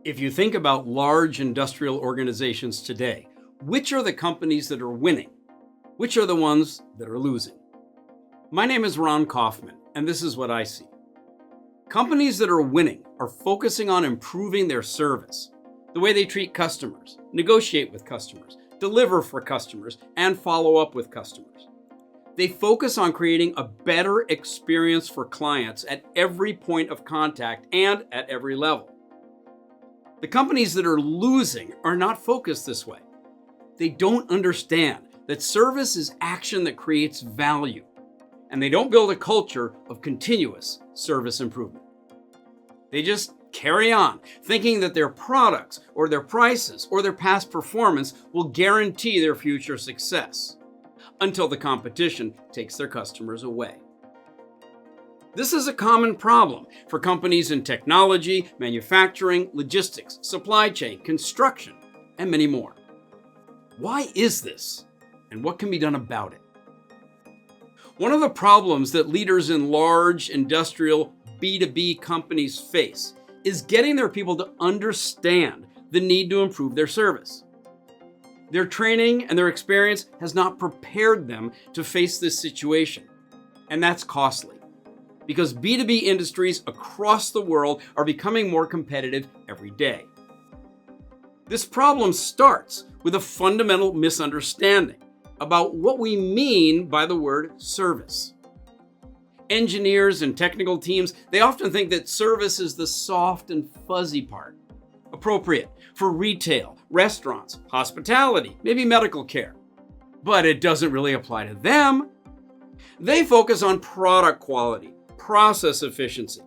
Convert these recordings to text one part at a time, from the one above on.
If you think about large industrial organizations today, which are the companies that are winning? Which are the ones that are losing? My name is Ron Kaufman, and this is what I see. Companies that are winning are focusing on improving their service, the way they treat customers, negotiate with customers, deliver for customers, and follow up with customers. They focus on creating a better experience for clients at every point of contact and at every level. The companies that are losing are not focused this way. They don't understand that service is action that creates value, and they don't build a culture of continuous service improvement. They just carry on, thinking that their products or their prices or their past performance will guarantee their future success, until the competition takes their customers away. This is a common problem for companies in technology, manufacturing, logistics, supply chain, construction, and many more. Why is this, and what can be done about it? One of the problems that leaders in large industrial B2B companies face is getting their people to understand the need to improve their service. Their training and their experience has not prepared them to face this situation, and that's costly, because B2B industries across the world are becoming more competitive every day. This problem starts with a fundamental misunderstanding about what we mean by the word service. Engineers and technical teams, they often think that service is the soft and fuzzy part, appropriate for retail, restaurants, hospitality, maybe medical care. But it doesn't really apply to them. They focus on product quality, process efficiency.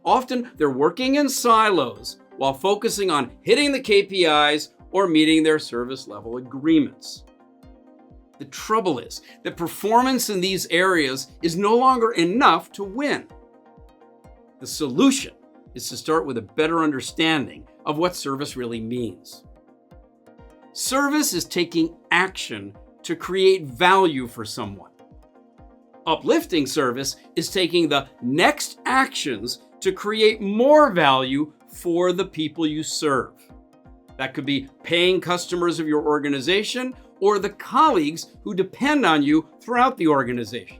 Often they're working in silos while focusing on hitting the KPIs or meeting their service level agreements. The trouble is that performance in these areas is no longer enough to win. The solution is to start with a better understanding of what service really means. Service is taking action to create value for someone. Uplifting service is taking the next actions to create more value for the people you serve. That could be paying customers of your organization or the colleagues who depend on you throughout the organization.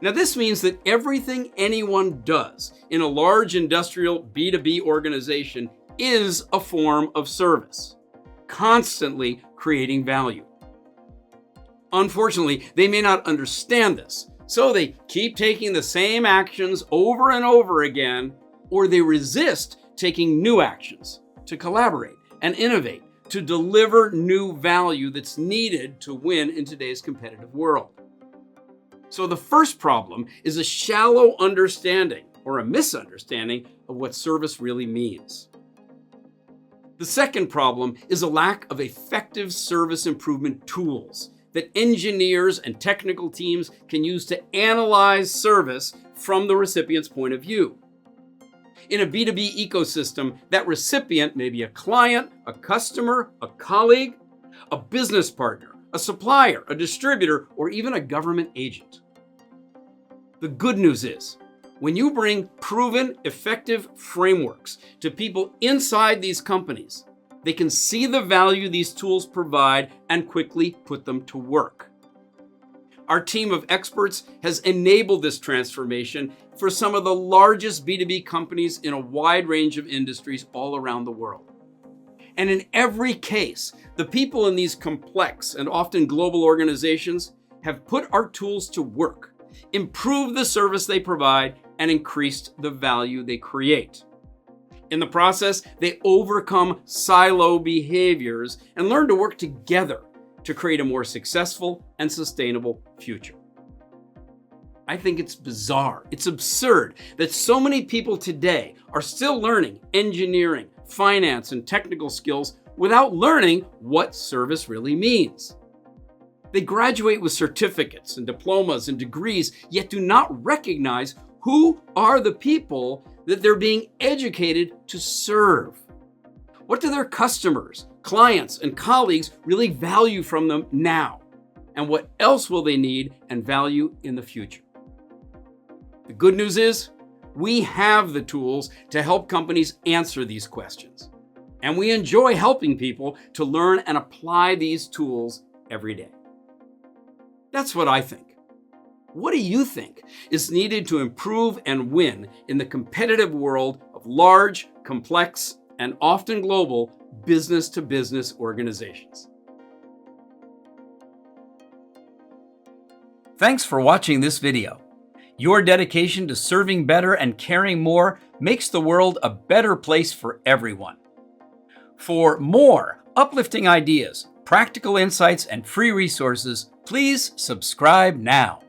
Now, this means that everything anyone does in a large industrial B2B organization is a form of service, constantly creating value. Unfortunately, they may not understand this, so they keep taking the same actions over and over again, or they resist taking new actions to collaborate and innovate, to deliver new value that's needed to win in today's competitive world. So the first problem is a shallow understanding or a misunderstanding of what service really means. The second problem is a lack of effective service improvement tools that engineers and technical teams can use to analyze service from the recipient's point of view. In a B2B ecosystem, that recipient may be a client, a customer, a colleague, a business partner, a supplier, a distributor, or even a government agent. The good news is, when you bring proven, effective frameworks to people inside these companies, they can see the value these tools provide and quickly put them to work. Our team of experts has enabled this transformation for some of the largest B2B companies in a wide range of industries all around the world. And in every case, the people in these complex and often global organizations have put our tools to work, improved the service they provide, and increased the value they create. In the process, they overcome silo behaviors and learn to work together to create a more successful and sustainable future. I think it's bizarre, it's absurd that so many people today are still learning engineering, finance, and technical skills without learning what service really means. They graduate with certificates and diplomas and degrees, yet do not recognize who are the people that they're being educated to serve. What do their customers, clients, and colleagues really value from them now? And what else will they need and value in the future? The good news is, We have the tools to help companies answer these questions. And we enjoy helping people to learn and apply these tools every day. That's what I think. What do you think is needed to improve and win in the competitive world of large, complex, and often global business-to-business organizations? Thanks for watching this video. Your dedication to serving better and caring more makes the world a better place for everyone. For more uplifting ideas, practical insights, and free resources, please subscribe now.